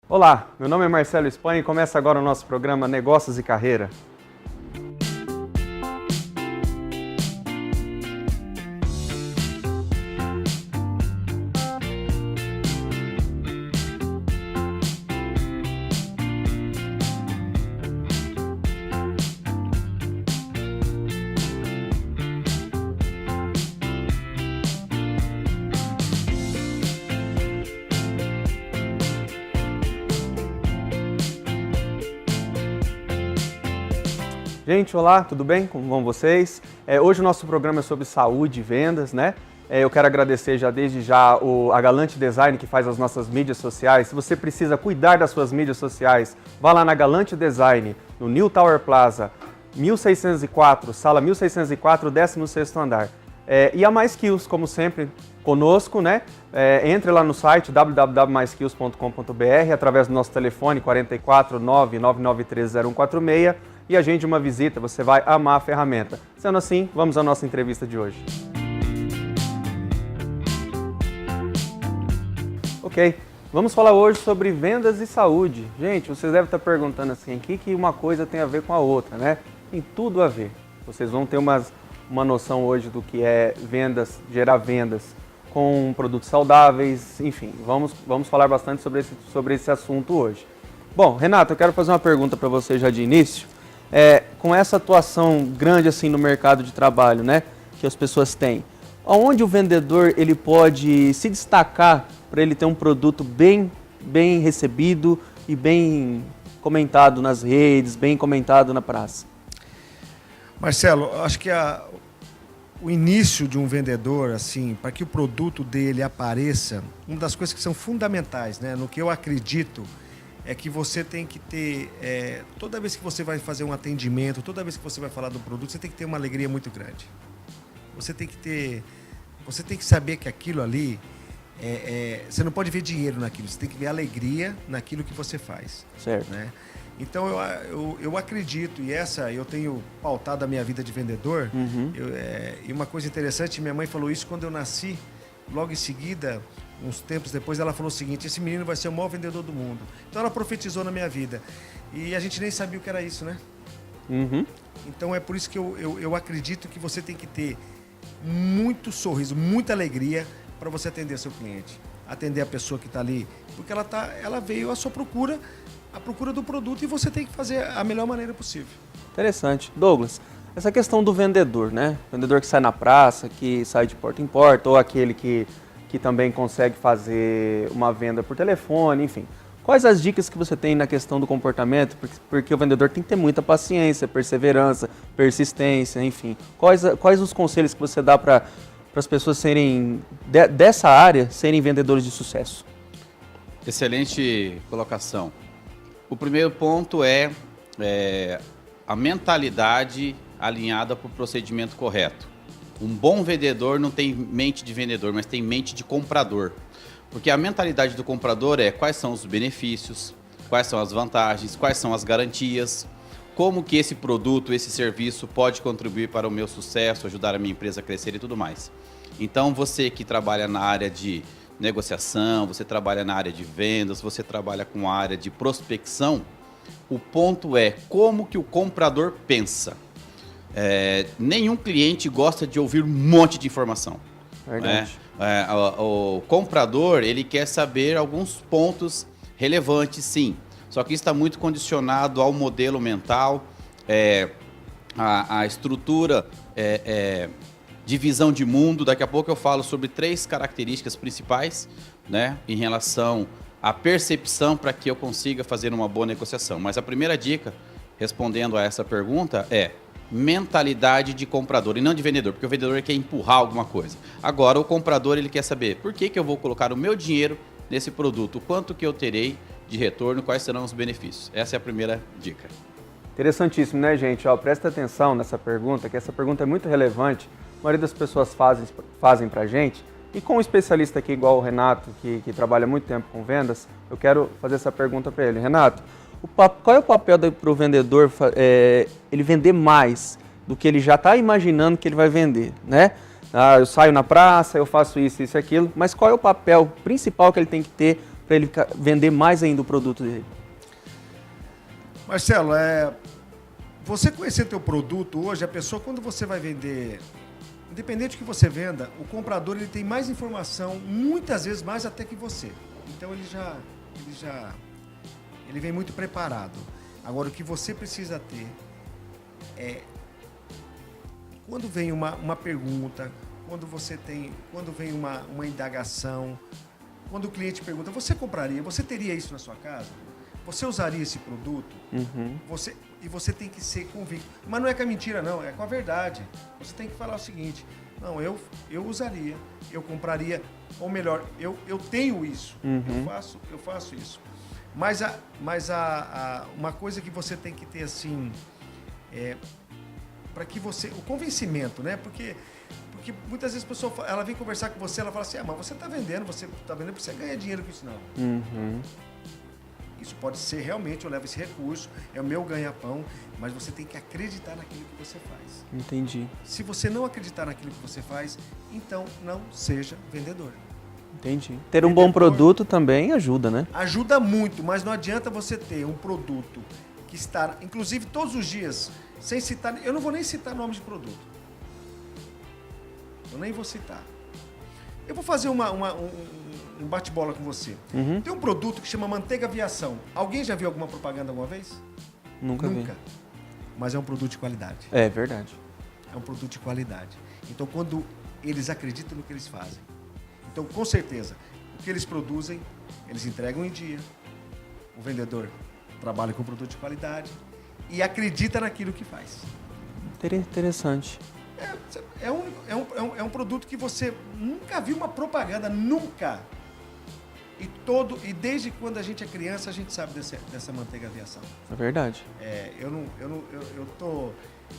Olá, meu nome é Marcelo Espanha e começa agora o nosso programa Negócios e Carreira. Gente, olá, tudo bem? Como vão vocês? Hoje o nosso programa é sobre saúde e vendas, né? Eu quero agradecer desde já a Galante Design, que faz as nossas mídias sociais. Se você precisa cuidar das suas mídias sociais, vá lá na Galante Design, no New Tower Plaza, 1604, sala 1604, 16º andar. E a MySkills, como sempre, conosco, né? Entre lá no site www.myskills.com.br, através do nosso telefone 44 99913 0146 e agende uma visita, você vai amar a ferramenta. Sendo assim, vamos à nossa entrevista de hoje. Ok, vamos falar hoje sobre vendas e saúde. Gente, vocês devem estar perguntando assim, o que uma coisa tem a ver com a outra, né? Tem tudo a ver. Vocês vão ter uma noção hoje do que é vendas, gerar vendas com produtos saudáveis, enfim, vamos falar bastante sobre esse assunto hoje. Bom, Renato, eu quero fazer uma pergunta para você já de início. Com essa atuação grande assim no mercado de trabalho, né, que as pessoas têm, onde o vendedor ele pode se destacar para ele ter um produto bem recebido e bem comentado nas redes, bem comentado na praça? Marcelo, acho que o início de um vendedor, assim, para que o produto dele apareça, uma das coisas que são fundamentais, né, no que eu acredito, é que você tem que ter, toda vez que você vai fazer um atendimento, toda vez que você vai falar do produto, você tem que ter uma alegria muito grande. Você tem que saber que aquilo ali, você não pode ver dinheiro naquilo, você tem que ver alegria naquilo que você faz. Certo. Né? Então eu acredito, e eu tenho pautado a minha vida de vendedor, e uma coisa interessante, minha mãe falou isso quando eu nasci, logo em seguida, uns tempos depois, ela falou o seguinte: esse menino vai ser o maior vendedor do mundo. Então ela profetizou na minha vida. E a gente nem sabia o que era isso, né? Então é por isso que eu acredito que você tem que ter muito sorriso, muita alegria para você atender seu cliente. Atender a pessoa que está ali. Porque ela veio à sua procura, à procura do produto, e você tem que fazer a melhor maneira possível. Interessante. Douglas, essa questão do vendedor, né? Vendedor que sai na praça, que sai de porta em porta, ou aquele que também consegue fazer uma venda por telefone, enfim. Quais as dicas que você tem na questão do comportamento? Porque o vendedor tem que ter muita paciência, perseverança, persistência, enfim. Quais os conselhos que você dá para as pessoas serem, dessa área, serem vendedores de sucesso? Excelente colocação. O primeiro ponto é a mentalidade alinhada para o procedimento correto. Um bom vendedor não tem mente de vendedor, mas tem mente de comprador. Porque a mentalidade do comprador é quais são os benefícios, quais são as vantagens, quais são as garantias, como que esse produto, esse serviço pode contribuir para o meu sucesso, ajudar a minha empresa a crescer e tudo mais. Então você que trabalha na área de negociação, você trabalha na área de vendas, você trabalha com a área de prospecção, o ponto é como que o comprador pensa. Nenhum cliente gosta de ouvir um monte de informação. Verdade. O comprador, ele quer saber alguns pontos relevantes, sim. Só que isso está muito condicionado ao modelo mental, a estrutura de visão de mundo. Daqui a pouco eu falo sobre 3 características principais, né, em relação à percepção para que eu consiga fazer uma boa negociação. Mas a primeira dica, respondendo a essa pergunta, é mentalidade de comprador e não de vendedor, porque o vendedor quer empurrar alguma coisa. Agora o comprador ele quer saber por que eu vou colocar o meu dinheiro nesse produto, o quanto que eu terei de retorno, quais serão os benefícios. Essa é a primeira dica. Interessantíssimo, né, gente? Presta atenção nessa pergunta, que essa pergunta é muito relevante. A maioria das pessoas fazem pra gente. E com um especialista aqui igual o Renato, que trabalha muito tempo com vendas, eu quero fazer essa pergunta para ele. Renato, qual é o papel para o vendedor ele vender mais do que ele já está imaginando que ele vai vender, né? Eu saio na praça, eu faço isso e aquilo, mas qual é o papel principal que ele tem que ter para ele vender mais ainda o produto dele? Marcelo, você conhecer teu produto hoje, a pessoa, quando você vai vender, independente do que você venda, o comprador ele tem mais informação, muitas vezes mais até que você. Então ele vem muito preparado. Agora, o que você precisa ter é, quando vem uma pergunta, quando vem uma indagação, quando o cliente pergunta, você compraria, você teria isso na sua casa? Você usaria esse produto? Uhum. E você tem que ser convicto. Mas não é com a mentira, não, é com a verdade. Você tem que falar o seguinte, não, eu usaria, eu compraria, ou melhor, eu tenho isso, eu faço isso. Mas uma coisa que você tem que ter assim, para que você, o convencimento, né? Porque muitas vezes a pessoa ela vem conversar com você, ela fala assim, mas você está vendendo porque você ganha dinheiro com isso, não. Uhum. Isso pode ser realmente, eu levo esse recurso, é o meu ganha-pão, mas você tem que acreditar naquilo que você faz. Entendi. Se você não acreditar naquilo que você faz, então não seja vendedor. Entendi. Ter um bom produto também ajuda, né? Ajuda muito, mas não adianta você ter um produto que está, inclusive todos os dias, sem citar, eu não vou nem citar nomes de produto. Eu nem vou citar. Eu vou fazer um bate-bola com você. Uhum. Tem um produto que chama Manteiga Aviação. Alguém já viu alguma propaganda alguma vez? Nunca vi. Mas é um produto de qualidade. É verdade. É um produto de qualidade. Então, quando eles acreditam no que eles fazem. Então, com certeza, o que eles produzem, eles entregam em dia. O vendedor trabalha com produto de qualidade e acredita naquilo que faz. Interessante. É um produto que você nunca viu uma propaganda, nunca. E desde quando a gente é criança, a gente sabe dessa Manteiga Aviação. É verdade.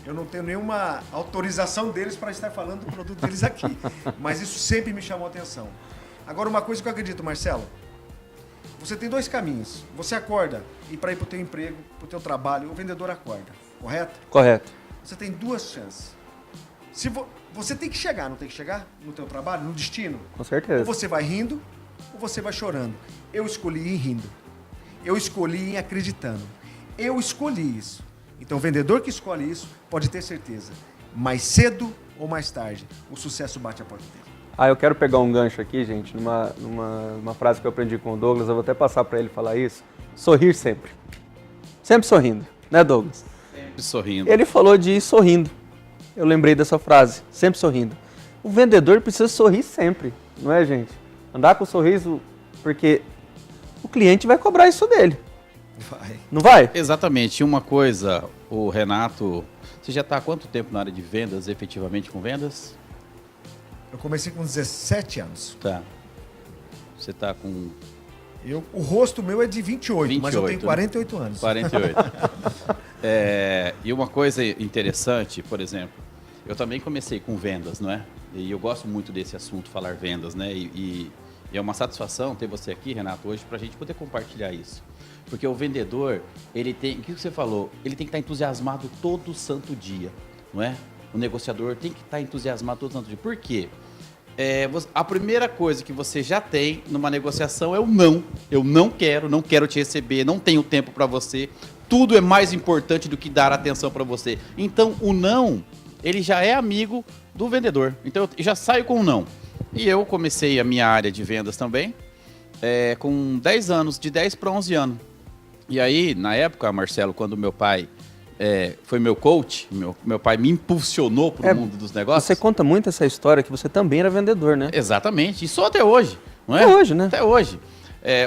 Eu não tenho nenhuma autorização deles para estar falando do produto deles aqui. Mas isso sempre me chamou a atenção. Agora, uma coisa que eu acredito, Marcelo. Você tem dois caminhos. Você acorda e para ir para o teu emprego, para o teu trabalho, o vendedor acorda. Correto? Correto. Você tem duas chances. Você tem que chegar, não tem que chegar no teu trabalho, no destino? Com certeza. Ou você vai rindo, ou você vai chorando. Eu escolhi ir rindo. Eu escolhi ir acreditando. Eu escolhi isso. Então, o vendedor que escolhe isso pode ter certeza. Mais cedo ou mais tarde, o sucesso bate a porta dele. Eu quero pegar um gancho aqui, gente, numa frase que eu aprendi com o Douglas, eu vou até passar para ele falar isso. Sorrir sempre. Sempre sorrindo, né, Douglas? Sempre sorrindo. Ele falou de ir sorrindo. Eu lembrei dessa frase, sempre sorrindo. O vendedor precisa sorrir sempre, não é, gente? Andar com um sorriso, porque o cliente vai cobrar isso dele. Vai. Não vai? Exatamente. Uma coisa, o Renato, você já está há quanto tempo na área de vendas, efetivamente com vendas? Eu comecei com 17 anos. Tá. Você está com... O rosto meu é de 28, mas eu tenho 48 anos. 48. E uma coisa interessante, por exemplo, eu também comecei com vendas, não é? E eu gosto muito desse assunto, falar vendas, né? E é uma satisfação ter você aqui, Renato, hoje, para a gente poder compartilhar isso. Porque o vendedor, ele tem, o que você falou? Ele tem que estar entusiasmado todo santo dia, não é? O negociador tem que estar entusiasmado todo santo dia. Por quê? A primeira coisa que você já tem numa negociação é o não. Eu não quero te receber, não tenho tempo para você. Tudo é mais importante do que dar atenção para você. Então, o não, ele já é amigo do vendedor. Então, eu já saio com o não. E eu comecei a minha área de vendas também, com 10 anos, de 10 para 11 anos. E aí, na época, Marcelo, quando meu pai foi meu coach, meu pai me impulsionou para o mundo dos negócios. Você conta muito essa história que você também era vendedor, né? Exatamente, e só até hoje, não é? Até hoje, né? Até hoje.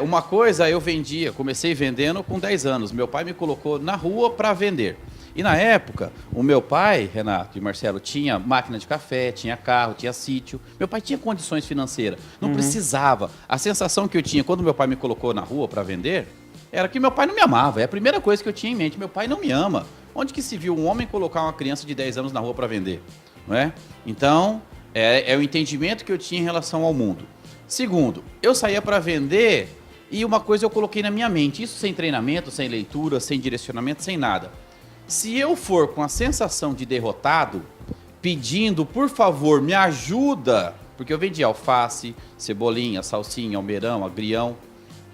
Uma coisa eu vendia, comecei vendendo com 10 anos. Meu pai me colocou na rua para vender. E na época, o meu pai, Renato e Marcelo, tinha máquina de café, tinha carro, tinha sítio. Meu pai tinha condições financeiras, não precisava. A sensação que eu tinha quando meu pai me colocou na rua para vender era que meu pai não me amava. É a primeira coisa que eu tinha em mente, meu pai não me ama. Onde que se viu um homem colocar uma criança de 10 anos na rua para vender? Não é? Então, é o entendimento que eu tinha em relação ao mundo. Segundo, eu saía para vender e uma coisa eu coloquei na minha mente, isso sem treinamento, sem leitura, sem direcionamento, sem nada. Se eu for com a sensação de derrotado, pedindo, por favor, me ajuda, porque eu vendia alface, cebolinha, salsinha, almeirão, agrião,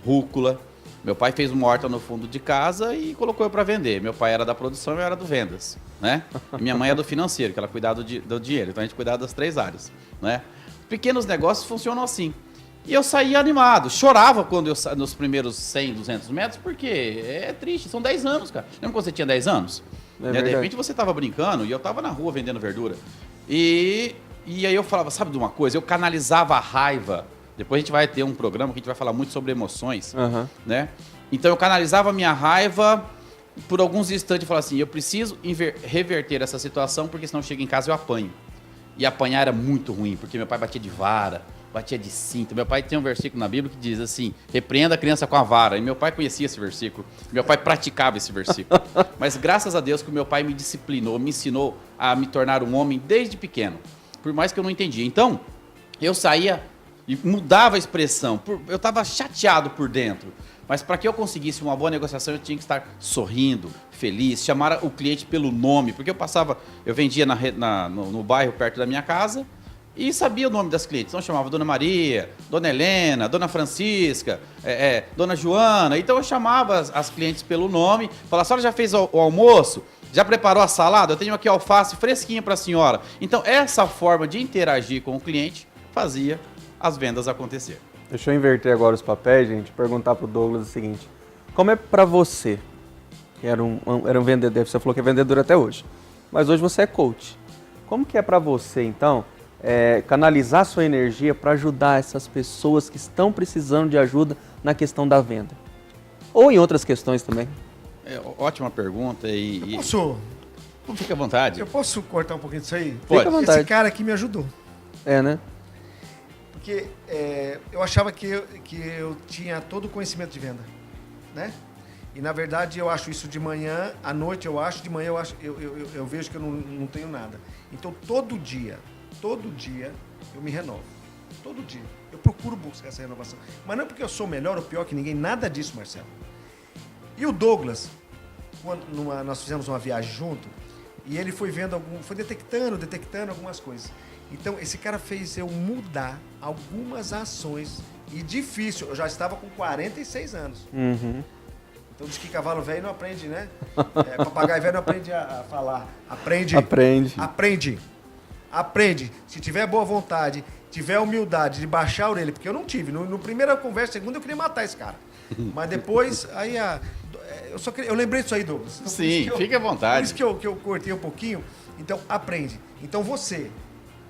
rúcula. Meu pai fez uma horta no fundo de casa e colocou eu para vender. Meu pai era da produção e eu era do vendas, né? E minha mãe é do financeiro, que ela cuidava do dinheiro. Então a gente cuidava das 3 áreas, né? Pequenos negócios funcionam assim. E eu saía animado, chorava quando nos primeiros 100, 200 metros, porque é triste, são 10 anos, cara. Lembra quando você tinha 10 anos? De repente você estava brincando e eu estava na rua vendendo verdura. E aí eu falava, sabe de uma coisa? Eu canalizava a raiva. Depois a gente vai ter um programa que a gente vai falar muito sobre emoções, né? Então eu canalizava a minha raiva por alguns instantes e falava assim, eu preciso reverter essa situação, porque senão eu chego em casa e eu apanho. E apanhar era muito ruim, porque meu pai batia de vara, batia de cinto. Meu pai tem um versículo na Bíblia que diz assim, repreenda a criança com a vara. E meu pai conhecia esse versículo, meu pai praticava esse versículo. Mas graças a Deus que o meu pai me disciplinou, me ensinou a me tornar um homem desde pequeno, por mais que eu não entendia. Então, eu saía e mudava a expressão. Eu estava chateado por dentro. Mas para que eu conseguisse uma boa negociação, eu tinha que estar sorrindo, feliz, chamar o cliente pelo nome. Porque eu vendia no bairro perto da minha casa e sabia o nome das clientes. Então eu chamava Dona Maria, Dona Helena, Dona Francisca, Dona Joana. Então eu chamava as clientes pelo nome, falava, a senhora já fez o almoço? Já preparou a salada? Eu tenho aqui alface fresquinha para a senhora. Então essa forma de interagir com o cliente fazia as vendas acontecer. Deixa eu inverter agora os papéis, gente, e perguntar para o Douglas o seguinte. Como é para você, que era um vendedor, você falou que é vendedor até hoje, mas hoje você é coach. Como que é para você, então, canalizar sua energia para ajudar essas pessoas que estão precisando de ajuda na questão da venda? Ou em outras questões também? Ótima pergunta e... Fique à vontade. Eu posso cortar um pouquinho disso aí? Pode. Fique à vontade. Esse cara aqui me ajudou. Né? Porque eu achava que eu tinha todo o conhecimento de venda, né? E na verdade eu acho isso de manhã, à noite eu acho, de manhã eu vejo que eu não tenho nada. Então todo dia eu me renovo. Todo dia. Eu procuro buscar essa renovação. Mas não é porque eu sou melhor ou pior que ninguém, nada disso, Marcelo. E o Douglas, quando nós fizemos uma viagem junto, e ele foi vendo foi detectando algumas coisas. Então, esse cara fez eu mudar algumas ações. E difícil, eu já estava com 46 anos. Uhum. Então, diz que cavalo velho não aprende, né? Papagaio velho não aprende a falar. Aprende. Se tiver boa vontade, tiver humildade de baixar a orelha, porque eu não tive. No primeira conversa, segunda, eu queria matar esse cara. Mas depois, aí eu lembrei disso aí, Douglas. Então, sim, fique à vontade. Por isso que eu cortei um pouquinho. Então, aprende. Então, você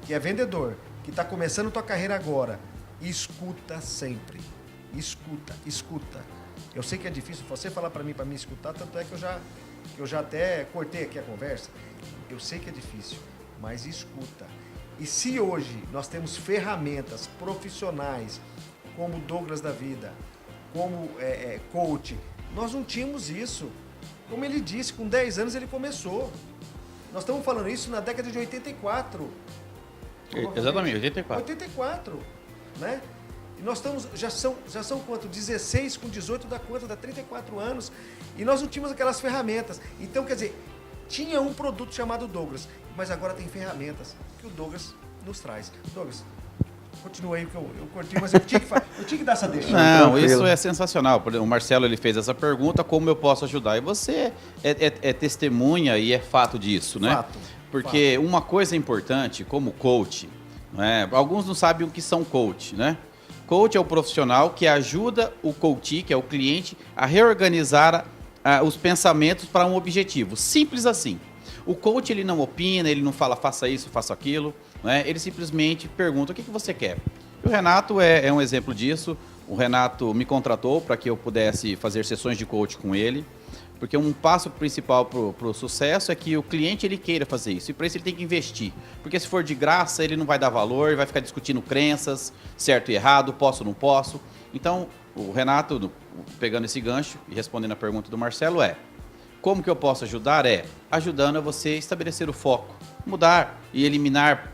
que é vendedor, que está começando tua carreira agora, escuta sempre. Escuta. Eu sei que é difícil você falar para mim escutar, tanto é que eu já até cortei aqui a conversa. Eu sei que é difícil, mas escuta. E se hoje nós temos ferramentas profissionais, como Douglas da Vida, como coach, nós não tínhamos isso. Como ele disse, com 10 anos ele começou. Nós estamos falando isso na década de 84. Exatamente, 84. 84, né? E nós estamos, já são quanto? 16 com 18 dá quanto? Dá 34 anos. E nós não tínhamos aquelas ferramentas. Então, quer dizer, tinha um produto chamado Douglas, mas agora tem ferramentas que o Douglas nos traz. Douglas, continua aí, que eu cortei, mas eu tinha que dar essa deixa. Não, isso é sensacional. O Marcelo ele fez essa pergunta, como eu posso ajudar? E você é testemunha e é fato disso, né? Porque uma coisa importante, como coach, né? Alguns não sabem o que são coach, né? Coach é o profissional que ajuda o coachee, que é o cliente, a reorganizar os pensamentos para um objetivo. Simples assim. O coach ele não opina, ele não fala faça isso, faça aquilo, né? Ele simplesmente pergunta o que você quer. E o Renato é um exemplo disso. O Renato me contratou para que eu pudesse fazer sessões de coach com ele. Porque um passo principal para o sucesso é que o cliente ele queira fazer isso. E para isso ele tem que investir. Porque se for de graça, ele não vai dar valor, vai ficar discutindo crenças, certo e errado, posso ou não posso. Então, o Renato, pegando esse gancho e respondendo a pergunta do Marcelo, como que eu posso ajudar? Ajudando a você estabelecer o foco, mudar e eliminar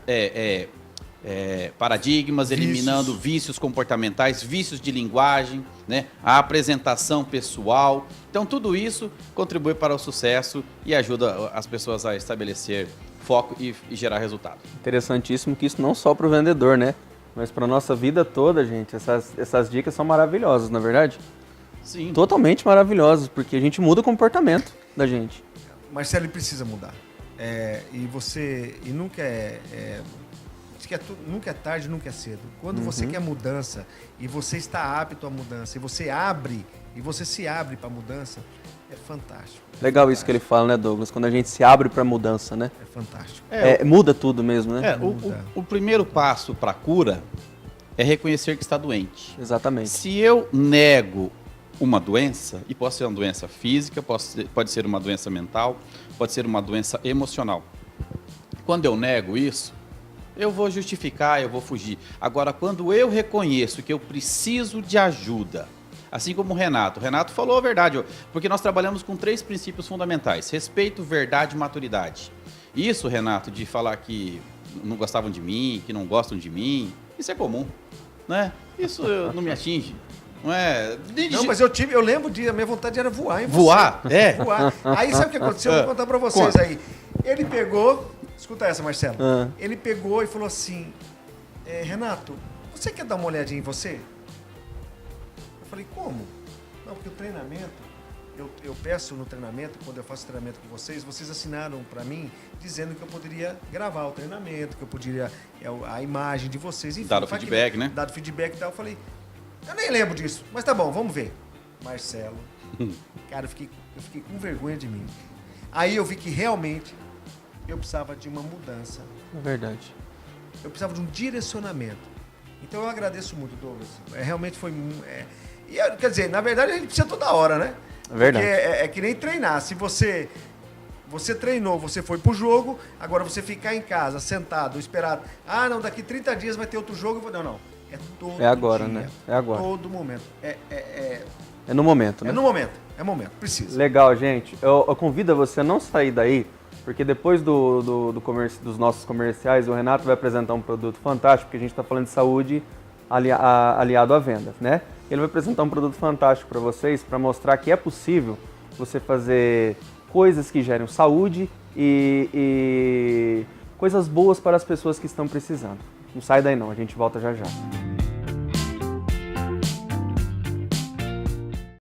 paradigmas, eliminando vícios comportamentais, vícios de linguagem, né? A apresentação pessoal. Então, tudo isso contribui para o sucesso e ajuda as pessoas a estabelecer foco e gerar resultado. Interessantíssimo que isso não só para o vendedor, né? Mas para nossa vida toda, gente, essas dicas são maravilhosas, na verdade? Sim. Totalmente maravilhosas, porque a gente muda o comportamento da gente. Marcelo, ele precisa mudar. E nunca nunca é tarde, nunca é cedo. Quando você quer mudança e você está apto à mudança, e você se abre para a mudança, é fantástico. Legal isso que ele fala, né, Douglas? Quando a gente se abre para a mudança, né? É fantástico. Muda tudo mesmo, né? O primeiro passo para a cura é reconhecer que está doente. Exatamente. Se eu nego uma doença, e pode ser uma doença física, pode ser uma doença mental, pode ser uma doença emocional. Quando eu nego isso, eu vou justificar, eu vou fugir. Agora, quando eu reconheço que eu preciso de ajuda, assim como o Renato falou a verdade, porque nós trabalhamos com 3 princípios fundamentais: respeito, verdade e maturidade. Isso, Renato, de falar que não gostavam de mim, que não gostam de mim, isso é comum, né? Isso não me atinge. Não é? Não, mas eu lembro a minha vontade era voar em você. Voar? Voar. Aí sabe o que aconteceu? Eu vou contar pra vocês aí. Ele pegou, escuta essa, Marcelo. Ele pegou e falou assim, Renato, você quer dar uma olhadinha em você? Eu falei, como? Não, porque o treinamento, eu peço no treinamento, quando eu faço treinamento com vocês assinaram pra mim dizendo que eu poderia gravar o treinamento, que eu poderia, a imagem de vocês, enfim. Dado feedback, né? Dado feedback e tal. Eu falei, eu nem lembro disso, mas tá bom, vamos ver. Marcelo, cara, eu fiquei com vergonha de mim. Aí eu vi que realmente eu precisava de uma mudança. É verdade. Eu precisava de um direcionamento. Então eu agradeço muito, Douglas. Realmente foi... quer dizer, na verdade a gente precisa toda hora, né? É verdade. Porque é que nem treinar. Se você treinou, você foi pro jogo, agora você ficar em casa, sentado, esperado. Ah, não, daqui 30 dias vai ter outro jogo. Não. É todo É agora, dia, né? É agora. Todo momento. É no momento, né? É no momento. É momento. Precisa. Legal, gente. Eu convido você a não sair daí, porque depois dos nossos comerciais, o Renato vai apresentar um produto fantástico, porque a gente está falando de saúde aliado à venda, né? Ele vai apresentar um produto fantástico para vocês, para mostrar que é possível você fazer coisas que gerem saúde e coisas boas para as pessoas que estão precisando. Não sai daí não, a gente volta já já.